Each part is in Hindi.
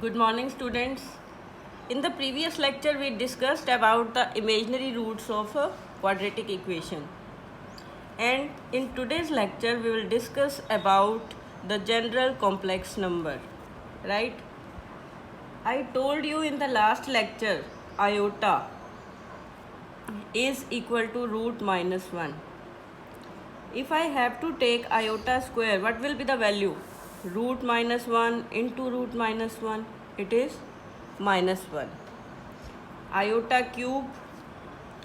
Good morning, students. In the previous lecture, we discussed about the imaginary roots of a quadratic equation. And in today's lecture, we will discuss about the general complex number. Right? I told you in the last lecture, iota is equal to root minus 1. If I have to take iota square, what will be the value? Root minus 1 into root minus 1. It is minus 1. Iota cube,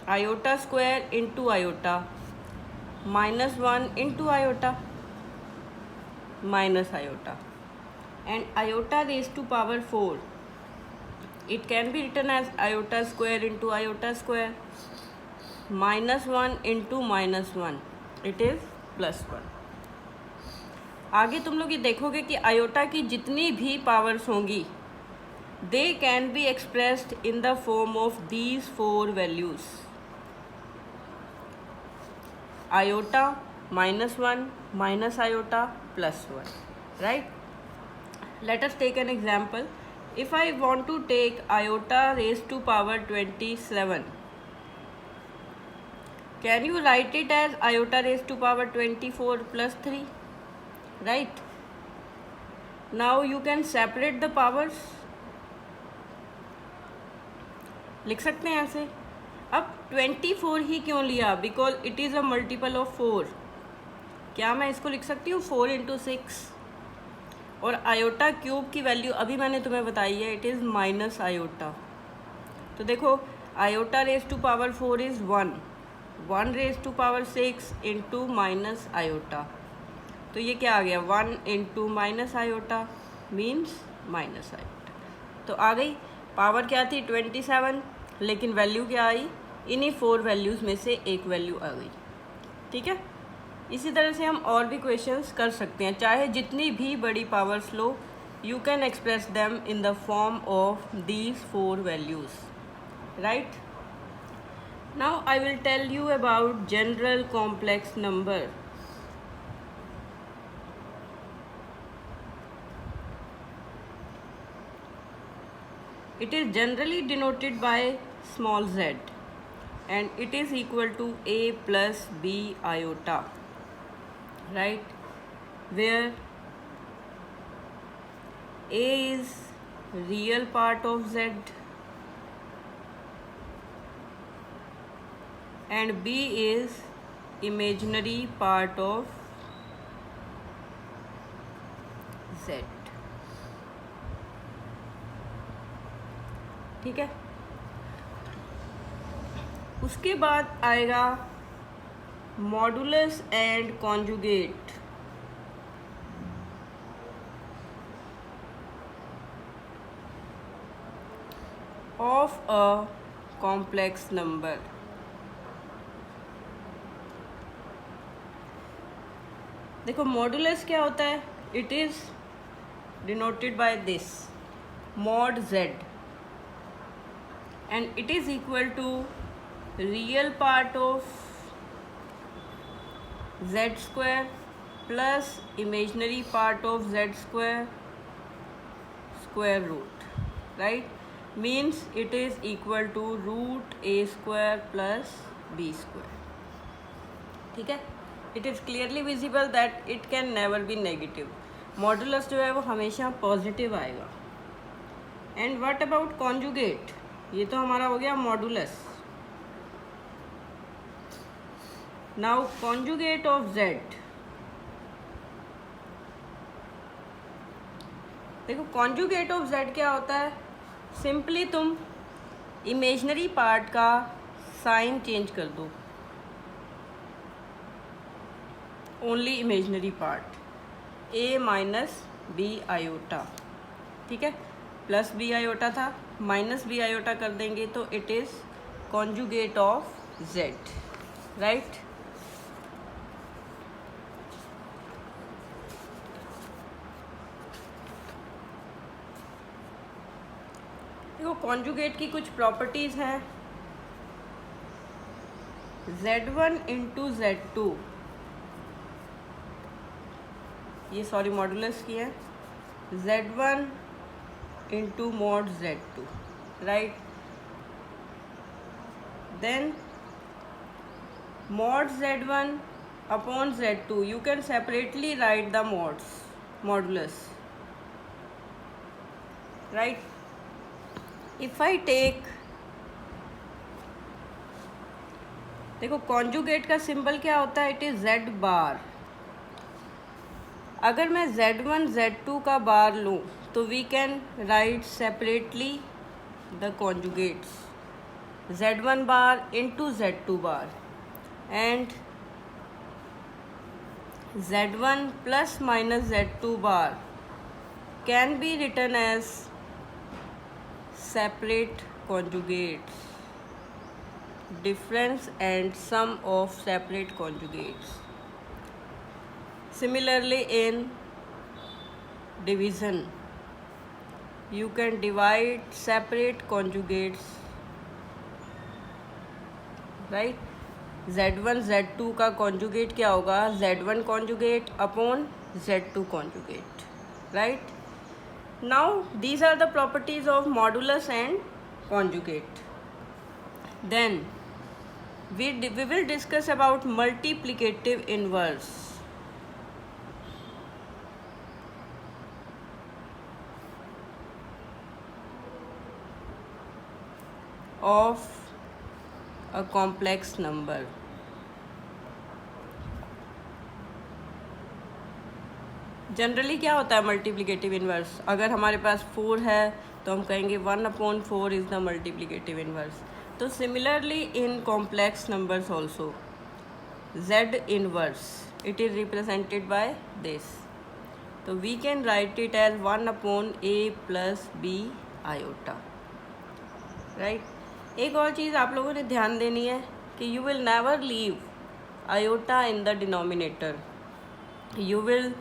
iota square into iota, minus 1 into iota, minus iota. And iota raised to power 4, it can be written as iota square into iota square, minus 1 into minus 1, it is plus 1. आगे तुम लोग ये देखोगे कि आयोटा की जितनी भी पावर्स होंगी they can be expressed in the form of these four values: iota, minus 1, minus iota, plus 1. Right? Let us take an example. If I want to take iota raised to power 27, can you write it as iota raised to power 24 plus 3? Right? Now you can separate the powers. लिख सकते हैं ऐसे. अब 24 ही क्यों लिया? Because it is a multiple of 4. क्या मैं इसको लिख सकती हूँ 4 इंटू 6? और आयोटा क्यूब की वैल्यू अभी मैंने तुम्हें बताई है, इट इज़ माइनस आयोटा. तो देखो, iota raise to power 4 is 1, 1 raise to power 6 into minus iota. तो ये क्या आ गया? 1 into minus iota means minus iota. तो आ गई. पावर क्या थी? 27, लेकिन वैल्यू क्या आई? इन्हीं 4 वैल्यूज़ में से एक वैल्यू आ गई. ठीक है. इसी तरह से हम और भी क्वेश्चंस कर सकते हैं. चाहे जितनी भी बड़ी पावर्स लो, you can express them in the form of these 4 values. Right. Now I will tell you about general complex number. It is generally denoted by small z and it is equal to a plus b iota, right, where a is real part of z and b is imaginary part of z. ठीक है. उसके बाद आएगा modulus and conjugate. Of a complex number. देखो, मॉडुलस क्या होता है? It is denoted by this mod z and it is equal to real part of z square plus imaginary part of z square square root. Right? Means it is equal to root a square plus b square. ठीक है. It is clearly visible that it can never be negative. Modulus जो है वो हमेशा पॉजिटिव आएगा. And what about conjugate? ये तो हमारा हो गया modulus. Now conjugate of z. देखो, कॉन्जुगेट ऑफ z क्या होता है? सिंपली तुम इमेजिनरी पार्ट का साइन चेंज कर दो. Only imaginary part. a minus B iota. ठीक है. प्लस बी आयोटा था, माइनस बी आयोटा कर देंगे तो it is conjugate of Z. Right. देखो, कॉन्जुगेट की कुछ प्रॉपर्टीज़ हैं. z1 इंटू z2, ये सॉरी मॉडुलस की है. z1 into mod z2, right? Then mod z1 upon z2, you can separately write the modulus, right? If I take, देखो कॉन्जुगेट का सिंबल क्या होता है, इट इज z बार। अगर मैं z1 z2 का बार लूँ तो we can write separately the conjugates, z1 bar into z2 bar, and z1 plus minus z2 bar can be written as separate conjugates, difference and sum of separate conjugates. Similarly, in division, you can divide separate conjugates, right? z1 z2 का conjugate क्या होगा, z1 conjugate upon z2 conjugate, right? Now these are the properties of modulus and conjugate. Then we will discuss about multiplicative inverse. Of a complex number. Generally क्या होता है मल्टीप्लिकेटिव इन्वर्स, अगर हमारे पास 4 है तो हम कहेंगे 1/4 इज़ द मल्टीप्लिकेटिव इन्वर्स। तो similarly in complex numbers also z inverse it is represented by this, तो we can write it as 1/a + b iota, right. एक और चीज़ आप लोगों ने ध्यान देनी है कि you will never leave iota in the denominator, you will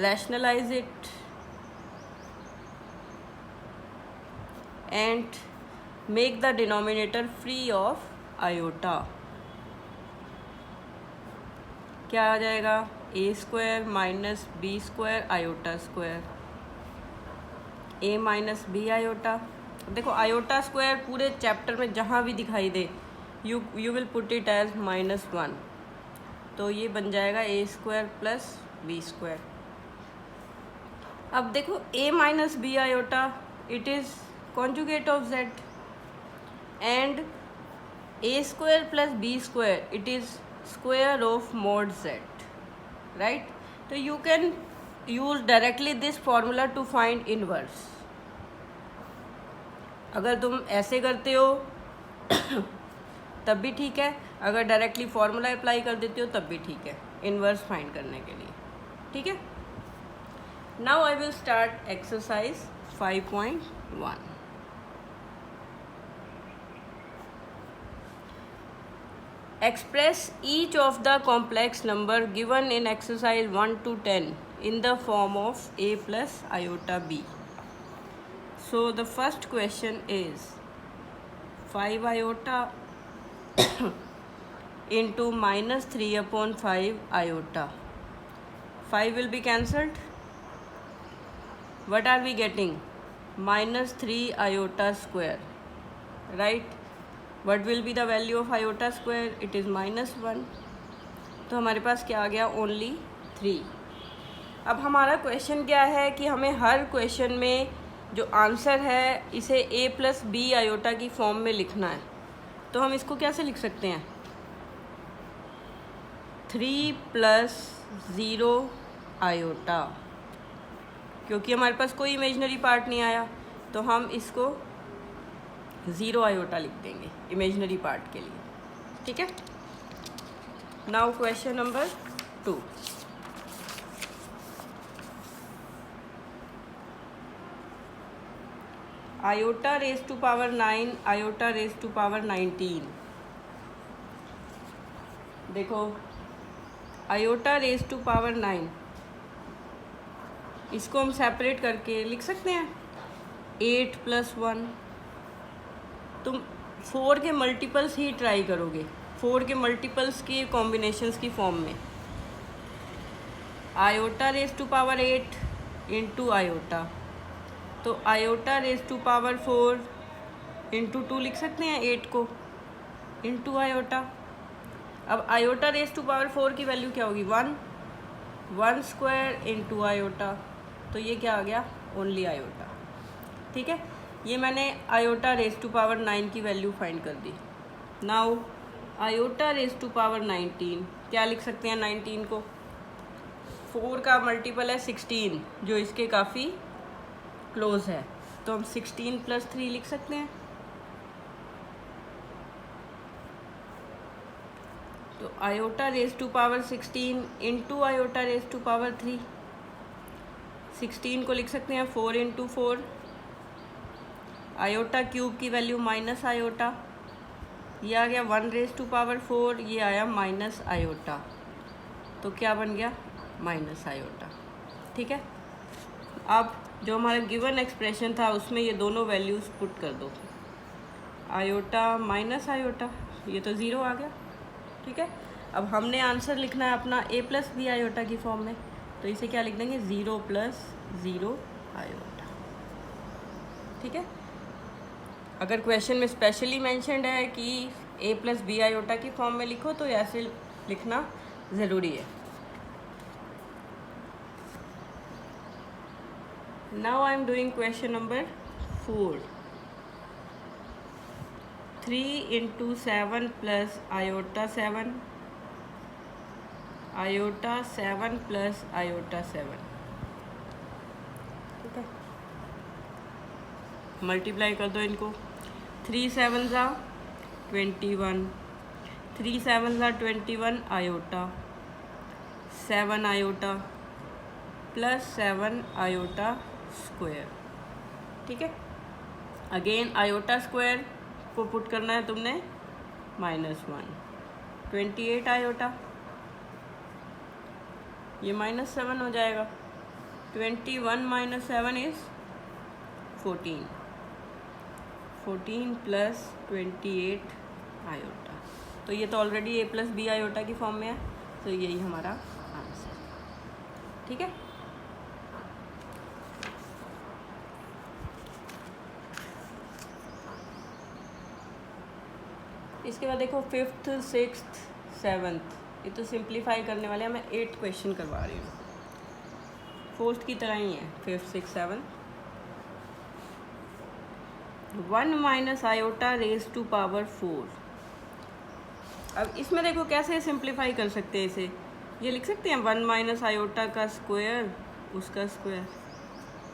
rationalize it and make the denominator free of iota. क्या आ जाएगा, a² - b² iota square, a - b iota. देखो आयोटा स्क्वायर पूरे चैप्टर में जहाँ भी दिखाई दे you will put it as -1, तो ये बन जाएगा a² + b²। अब देखो a - b iota it is conjugate of z, and a² + b² it is square of mod z, right. तो you can use directly this formula to find inverse. अगर तुम ऐसे करते हो तब भी ठीक है, अगर डायरेक्टली फॉर्मूला अप्लाई कर देते हो तब भी ठीक है, इनवर्स फाइंड करने के लिए, ठीक है। Now I will start exercise 5.1। Express each of the complex number given in exercise 1 to 10 in the form of a + iota b. So the first question is 5 iota into -3/5 iota. 5 will be cancelled. What are we getting? -3 iota square, right? What will be the value of iota square? It is -1. तो हमारे पास क्या आ गया, ओनली 3। अब हमारा क्वेश्चन क्या है कि हमें हर क्वेश्चन में जो आंसर है इसे a + b आयोटा की फॉर्म में लिखना है। तो हम इसको कैसे लिख सकते हैं, 3 + 0 आयोटा, क्योंकि हमारे पास कोई इमेजनरी पार्ट नहीं आया तो हम इसको 0 आयोटा लिख देंगे इमेजनरी पार्ट के लिए, ठीक है। Now question number 2। Iota raise to power 9 iota raise to power 19। देखो आयोटा रेज़ टू पावर 9 इसको हम सेपरेट करके लिख सकते हैं 8 + 1। तुम 4 के मल्टीपल्स ही ट्राई करोगे, 4 के मल्टीपल्स के कॉम्बिनेशंस की फॉर्म में। Iota raise to power 8 into iota, तो iota raise to power 4 into 2 लिख सकते हैं 8 को, इंटू आयोटा। अब आयोटा रेज टू पावर 4 की वैल्यू क्या होगी 1 स्क्वायर इंटू आयोटा, तो ये क्या आ गया ओनली आयोटा। ठीक है, ये मैंने आयोटा रेज टू पावर 9 की वैल्यू फाइंड कर दी। Now iota raise to power 19 क्या लिख सकते हैं 19 को, 4 का मल्टीपल है 16 जो इसके काफ़ी क्लोज है, तो हम 16 + 3 लिख सकते हैं। तो iota raise to power 16 into iota raise to power 3, 16 को लिख सकते हैं 4 × 4, आयोटा क्यूब की वैल्यू माइनस आयोटा, ये आ गया 1 रेज टू पावर 4, ये आया माइनस आयोटा, तो क्या बन गया माइनस आयोटा। ठीक है, अब जो हमारा गिवन एक्सप्रेशन था उसमें ये दोनों वैल्यूज़ पुट कर दो, आयोटा माइनस आयोटा, ये तो ज़ीरो आ गया। ठीक है, अब हमने आंसर लिखना है अपना a + b आयोटा की फॉर्म में, तो इसे क्या लिख देंगे 0 + 0 आयोटा। ठीक है, अगर क्वेश्चन में स्पेशली मेंशन्ड है कि a + b आयोटा की फॉर्म में लिखो तो ऐसे लिखना ज़रूरी है। Now I am doing question number 4, 3 × 7 + iota 7, iota 7 + iota 7। ठीक है, मल्टीप्लाई कर दो इनको, 3 7 ज़ा 21, 3 7 ज़ा 21 आयोटा 7 आयोटा + 7 आयोटा स्क्वायर। ठीक है, अगेन आयोटा स्क्वायर को पुट करना है तुमने -1, 28 आयोटा, ये -7 हो जाएगा, 21 - 7 इज़ 14, 14 + 28 आयोटा, तो ये तो ऑलरेडी a + b आयोटा की फॉर्म में है, तो यही हमारा आंसर। ठीक है, इसके बाद देखो 5th 6th 7th, ये तो सिंप्लीफाई करने वाले हैं, मैं 8 क्वेश्चन करवा रही हूँ, 4th की तरह ही है 5th 6th 7th। 1 - iota raise to power 4, अब इसमें देखो कैसे सिंप्लीफाई कर सकते हैं इसे, ये लिख सकते हैं 1 - आयोटा का स्क्वायर उसका स्क्वायर,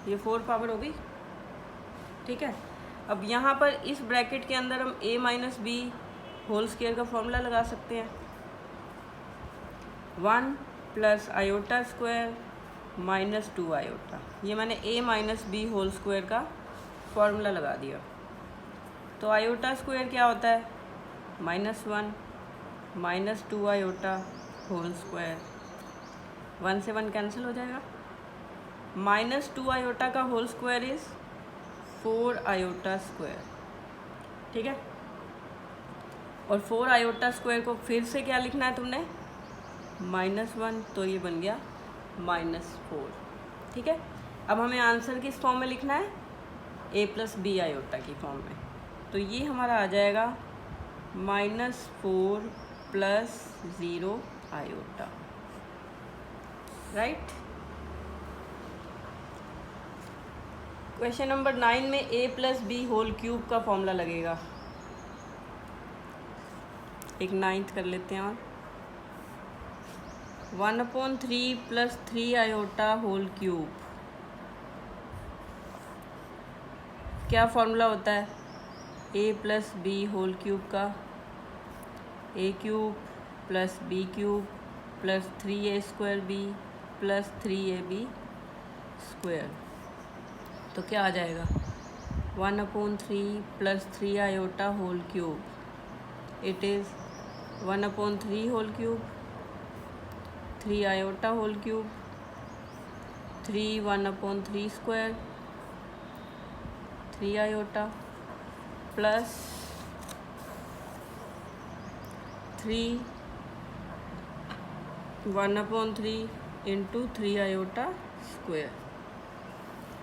ये 4 पावर होगी। ठीक है, अब यहाँ पर इस ब्रैकेट के अंदर हम a - b होल स्क्वायर का फॉर्मूला लगा सकते हैं, 1 + आयोटा स्क्वायर -2 आयोटा, ये मैंने a - b होल स्क्वायर का फॉर्मूला लगा दिया। तो आयोटा स्क्वायर क्या होता है -1 - 2 आयोटा होल स्क्वायर, 1 से 1 कैंसिल हो जाएगा, -2 आयोटा का whole square is 4 iota square. ठीक है, और 4 आयोटा स्क्वायर को फिर से क्या लिखना है तुमने -1, तो ये बन गया -4। ठीक है, अब हमें आंसर किस फॉर्म में लिखना है a + b आयोटा की फॉर्म में, तो ये हमारा आ जाएगा -4 + 0 आयोटा। राइट, क्वेश्चन नंबर 9 में a + b होल क्यूब का फॉर्मूला लगेगा, एक 9th कर लेते हैं, और 1/3 + 3 आयोटा होल क्यूब, क्या फॉर्मूला होता है a + b होल क्यूब का, a³ + b³ + 3a² b + 3ab square, तो क्या आ जाएगा 1/3 + 3 iota whole cube, it is 1/3 whole cube, 3 iota whole cube, 3 1/3 square, 3 iota plus 3 1/3 into 3 iota square.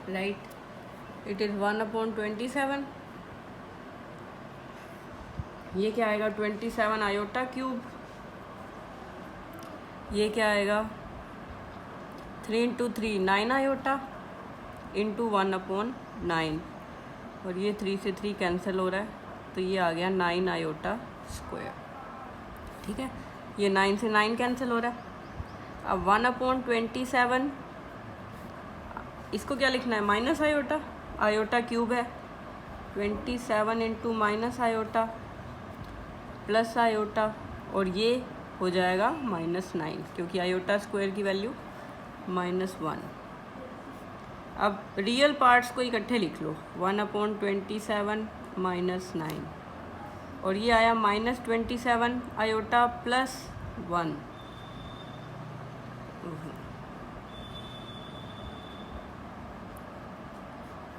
Right, it is 1/27। ये क्या आएगा 27 आयोटा क्यूब। ये क्या आएगा 3 × 3 9 आयोटा इंटू 1/9, और ये 3 से 3 कैंसिल हो रहा है, तो ये आ गया 9 आयोटा स्क्वायर। ठीक है, ये 9 से 9 कैंसिल हो रहा है। अब 1/27 इसको क्या लिखना है माइनस आयोटा, आयोटा क्यूब है 27 into minus iota plus iota, और ये हो जाएगा -9 क्योंकि आयोटा स्क्वायर की वैल्यू -1। अब रियल पार्ट्स को इकट्ठे लिख लो 1/27 -9, और ये आया -27 आयोटा +1।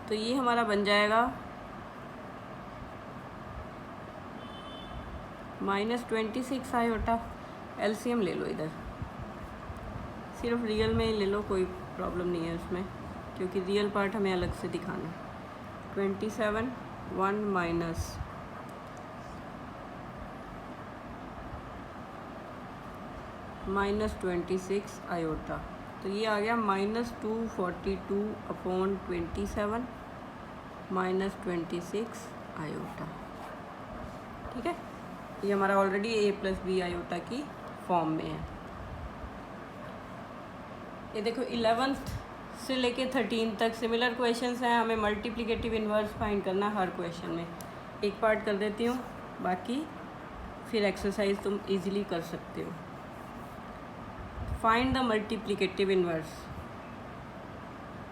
तो ये हमारा बन जाएगा -26 आयोटा। एलसीएम ले लो इधर, सिर्फ रियल में ही ले लो, कोई प्रॉब्लम नहीं है उसमें, क्योंकि रियल पार्ट हमें अलग से दिखाना है। 27 1 माइनस -26 आयोटा, तो ये आ गया -242/27 -26 आयोटा। ठीक है, ये हमारा ऑलरेडी a+b आयोटा की फॉर्म में है। ये देखो 11th से लेके 13 तक सिमिलर क्वेश्चंस हैं। हमें मल्टीप्लिकेटिव इन्वर्स फाइंड करना हर क्वेश्चन में। एक पार्ट कर देती हूँ, बाकी फिर एक्सरसाइज तुम इजीली कर सकते हो। Find the multiplicative inverse.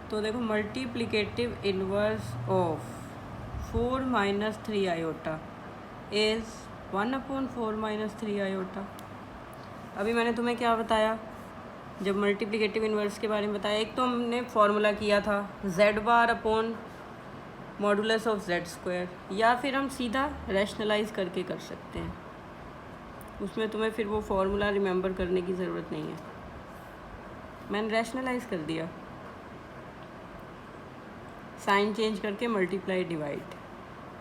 तो देखो multiplicative inverse of 4 - 3 iota is 1/4 - 3 iota. अभी मैंने तुम्हें क्या बताया जब मल्टीप्लिकेटिव इन्वर्स के बारे में बताया, एक तो हमने फॉर्मूला किया था z⁻/ मॉडुलस ऑफ z², या फिर हम सीधा रैशनलाइज करके कर सकते हैं। उसमें तुम्हें फिर वो फॉर्मूला रिमेंबर करने की ज़रूरत नहीं है, मैंने रैशनलाइज कर दिया, साइन चेंज करके मल्टीप्लाई डिवाइड।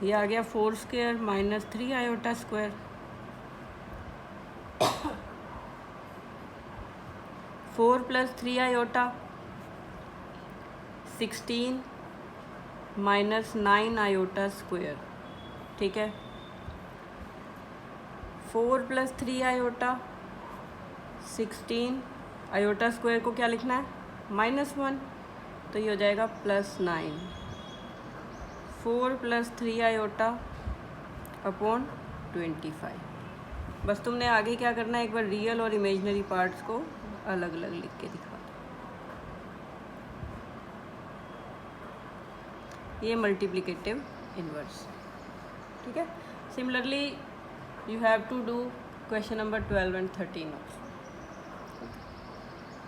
ये आ गया 4² - 3 iota square. 4 + 3 iota 16 - 9 iota square. ठीक है, 4 + 3 आयोटा 16, आयोटा स्क्वायर को क्या लिखना है -1, तो ये हो जाएगा +9। 4 + 3 आयोटा अपॉन 25। बस तुमने आगे क्या करना है, एक बार रियल और इमेजिनरी पार्ट्स को अलग अलग लिख के दिखा दो। ये मल्टीप्लिकेटिव इन्वर्स। ठीक है, similarly you have to do question number 12 and 13 also.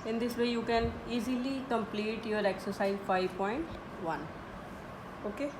In this way you can easily complete your exercise 5.1. Okay.